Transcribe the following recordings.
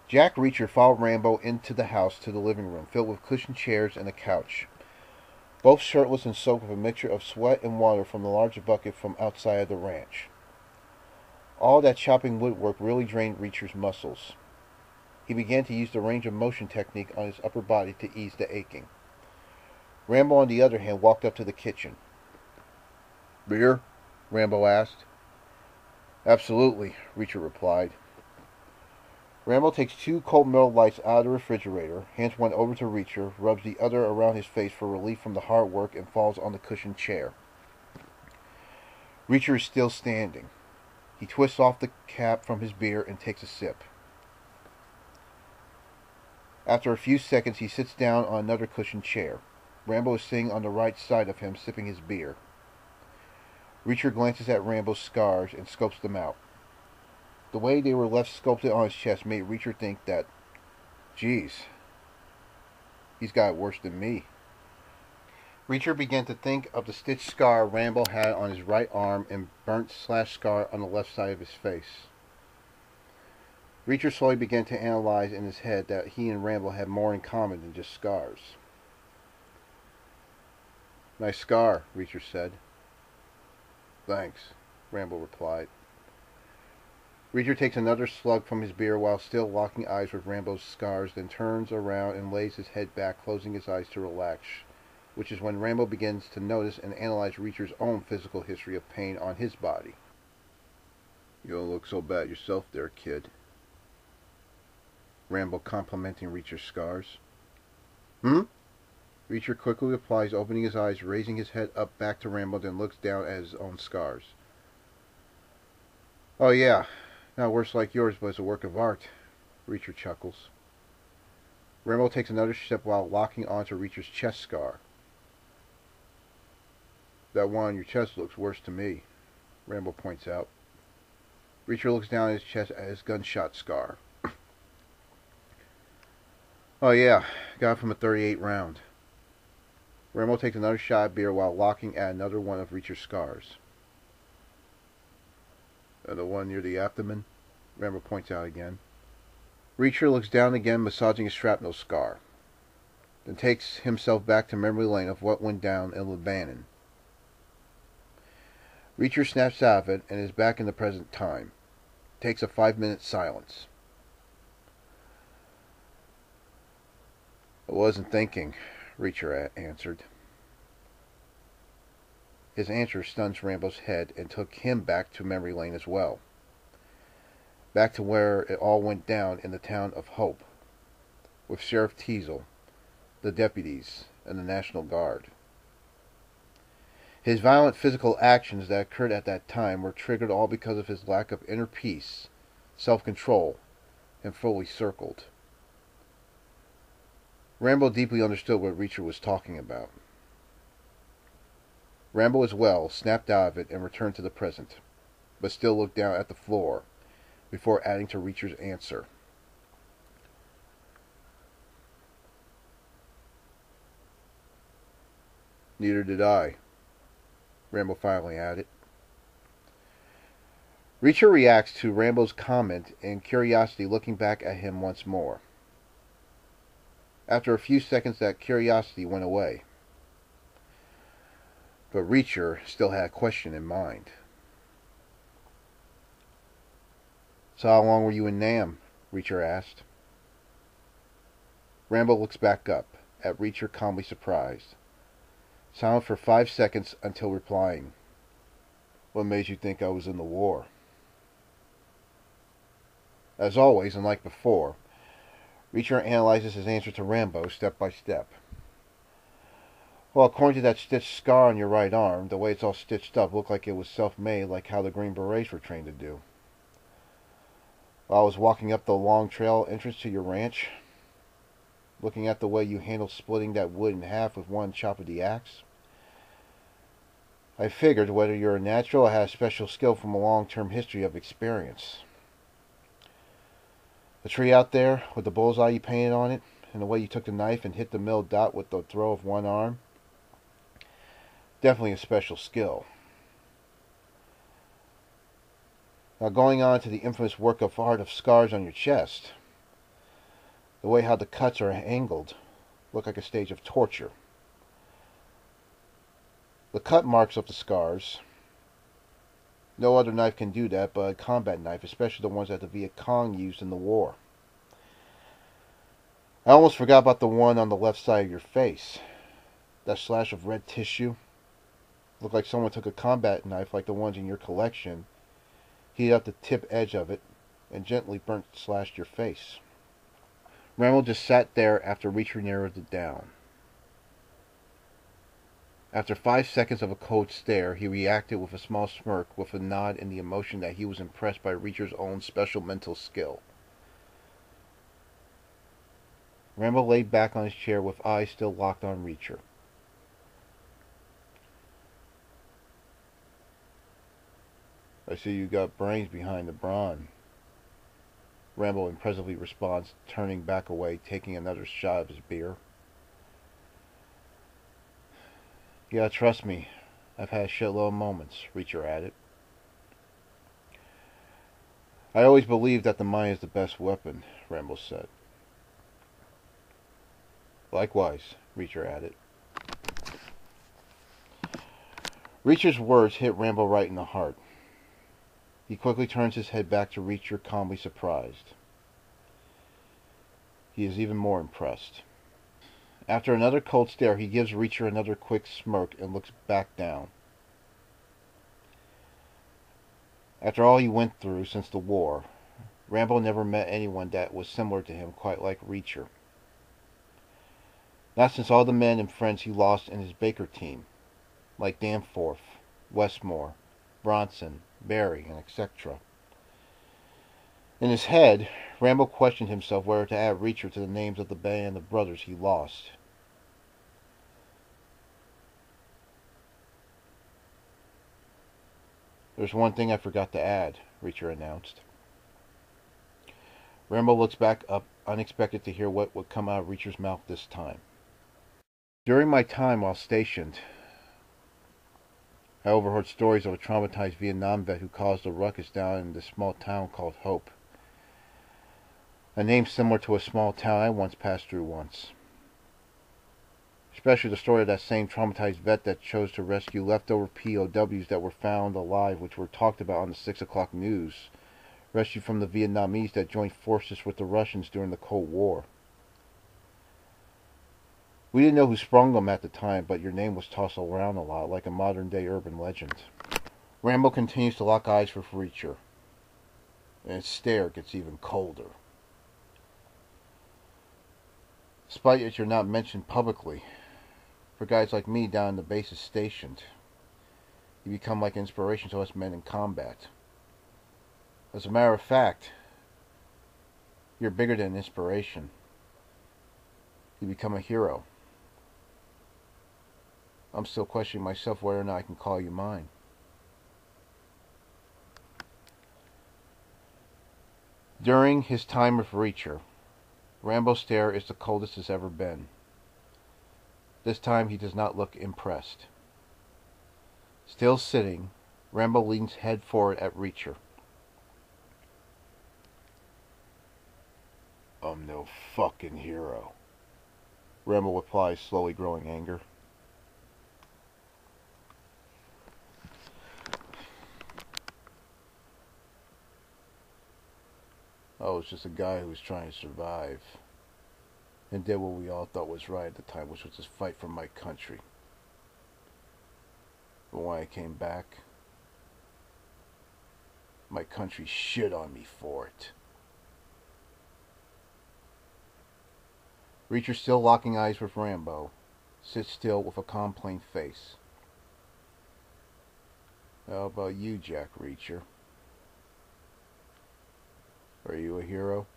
Jack Reacher followed Rambo into the house to the living room, filled with cushioned chairs and a couch, both shirtless and soaked with a mixture of sweat and water from the large bucket from outside the ranch. All that chopping woodwork really drained Reacher's muscles. He began to use the range of motion technique on his upper body to ease the aching. Rambo, on the other hand, walked up to the kitchen. "Beer?" Rambo asked. "Absolutely," Reacher replied. Rambo takes 2 cold Miller Lights out of the refrigerator, hands one over to Reacher, rubs the other around his face for relief from the hard work, and falls on the cushioned chair. Reacher is still standing. He twists off the cap from his beer and takes a sip. After a few seconds, he sits down on another cushioned chair. Rambo is sitting on the right side of him, sipping his beer. Reacher glances at Rambo's scars and scopes them out. The way they were left sculpted on his chest made Reacher think that, geez, he's got it worse than me. Reacher began to think of the stitched scar Rambo had on his right arm and burnt slash scar on the left side of his face. Reacher slowly began to analyze in his head that he and Rambo had more in common than just scars. "Nice scar," Reacher said. "Thanks," Rambo replied. Reacher takes another slug from his beer while still locking eyes with Rambo's scars, then turns around and lays his head back, closing his eyes to relax, which is when Rambo begins to notice and analyze Reacher's own physical history of pain on his body. "You don't look so bad yourself there, kid." Rambo complimenting Reacher's scars. "Hmm?" Reacher quickly replies, opening his eyes, raising his head up back to Rambo, then looks down at his own scars. "Oh yeah, not worse like yours, but it's a work of art," Reacher chuckles. Rambo takes another sip while locking onto Reacher's chest scar. "That one on your chest looks worse to me," Rambo points out. Reacher looks down at his chest at his gunshot scar. "Oh yeah, got it from a .38 round." Rambo takes another shot of beer while locking at another one of Reacher's scars. "And the one near the abdomen?" Rambo points out again. Reacher looks down again, massaging a shrapnel scar, then takes himself back to memory lane of what went down in Lebanon. Reacher snaps out of it and is back in the present time. Takes a 5-minute silence. "I wasn't thinking," Reacher answered. His answer stuns Rambo's head and took him back to memory lane as well. Back to where it all went down in the town of Hope, with Sheriff Teasel, the deputies, and the National Guard. His violent physical actions that occurred at that time were triggered all because of his lack of inner peace, self-control, and fully circled. Rambo deeply understood what Reacher was talking about. Rambo as well snapped out of it and returned to the present, but still looked down at the floor before adding to Reacher's answer. "Neither did I," Rambo finally added. Reacher reacts to Rambo's comment in curiosity, looking back at him once more. After a few seconds, that curiosity went away. But Reacher still had a question in mind. "So how long were you in Nam?" Reacher asked. Rambo looks back up, at Reacher calmly surprised. Silent for 5 seconds until replying, "What made you think I was in the war?" As always, and like before, Reacher analyzes his answer to Rambo step by step. "Well, according to that stitched scar on your right arm, the way it's all stitched up looked like it was self-made, like how the Green Berets were trained to do. While I was walking up the long trail entrance to your ranch, looking at the way you handled splitting that wood in half with one chop of the axe, I figured whether you're a natural or had a special skill from a long-term history of experience. The tree out there with the bullseye you painted on it, and the way you took the knife and hit the middle dot with the throw of one arm, definitely a special skill. Now going on to the infamous work of art of scars on your chest, The way how the cuts are angled look like a stage of torture. The cut marks of the scars. No other knife can do that but a combat knife, especially the ones that the Viet Cong used in the war. I almost forgot about the one on the left side of your face. That slash of red tissue. Looked like someone took a combat knife like the ones in your collection, heated up the tip edge of it, and gently slashed your face. Rambo just sat there after Reacher narrowed it down. After 5 seconds of a cold stare, he reacted with a small smirk, with a nod and the emotion that he was impressed by Reacher's own special mental skill. Rambo laid back on his chair with eyes still locked on Reacher. I see you got brains behind the brawn. Rambo impressively responds, turning back away, taking another shot of his beer. Yeah, trust me, I've had a shitload of moments, Reacher added. I always believed that the mind is the best weapon, Rambo said. Likewise, Reacher added. Reacher's words hit Rambo right in the heart. He quickly turns his head back to Reacher, calmly surprised. He is even more impressed. After another cold stare, he gives Reacher another quick smirk and looks back down. After all he went through since the war, Rambo never met anyone that was similar to him quite like Reacher. Not since all the men and friends he lost in his Baker team, like Danforth, Westmore, Bronson, Barry, and etc. In his head, Rambo questioned himself whether to add Reacher to the names of the band of brothers he lost. There's one thing I forgot to add, Reacher announced. Rambo looks back up, unexpected to hear what would come out of Reacher's mouth this time. During my time while stationed, I overheard stories of a traumatized Vietnam vet who caused a ruckus down in this small town called Hope. A name similar to a small town I once passed through once. Especially the story of that same traumatized vet that chose to rescue leftover POWs that were found alive, which were talked about on the 6 o'clock news, rescued from the Vietnamese that joined forces with the Russians during the Cold War. We didn't know who sprung them at the time, but your name was tossed around a lot, like a modern-day urban legend. Rambo continues to lock eyes with Reacher, and his stare gets even colder. Despite that you're not mentioned publicly, for guys like me down in the bases stationed, you become like inspiration to us men in combat. As a matter of fact, you're bigger than inspiration. You become a hero. I'm still questioning myself whether or not I can call you mine. During his time with Reacher, Rambo's stare is the coldest it's ever been. This time he does not look impressed. Still sitting, Rambo leans head forward at Reacher. I'm no fucking hero, Rambo replies, slowly growing anger. I was just a guy who was trying to survive, and did what we all thought was right at the time, which was to fight for my country. But when I came back, my country shit on me for it. Reacher, still locking eyes with Rambo, sits still with a calm, plain face. How about you, Jack Reacher? Are you a hero?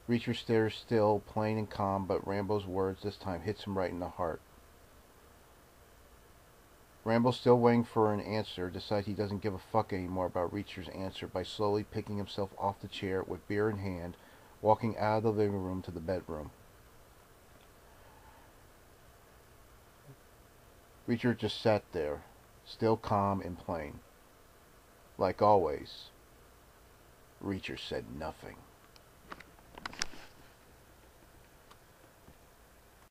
Reacher stares still, plain and calm, but Rambo's words this time hits him right in the heart. Rambo, still waiting for an answer, decides he doesn't give a fuck anymore about Reacher's answer by slowly picking himself off the chair with beer in hand, walking out of the living room to the bedroom. Reacher just sat there, still calm and plain. Like always, Reacher said nothing.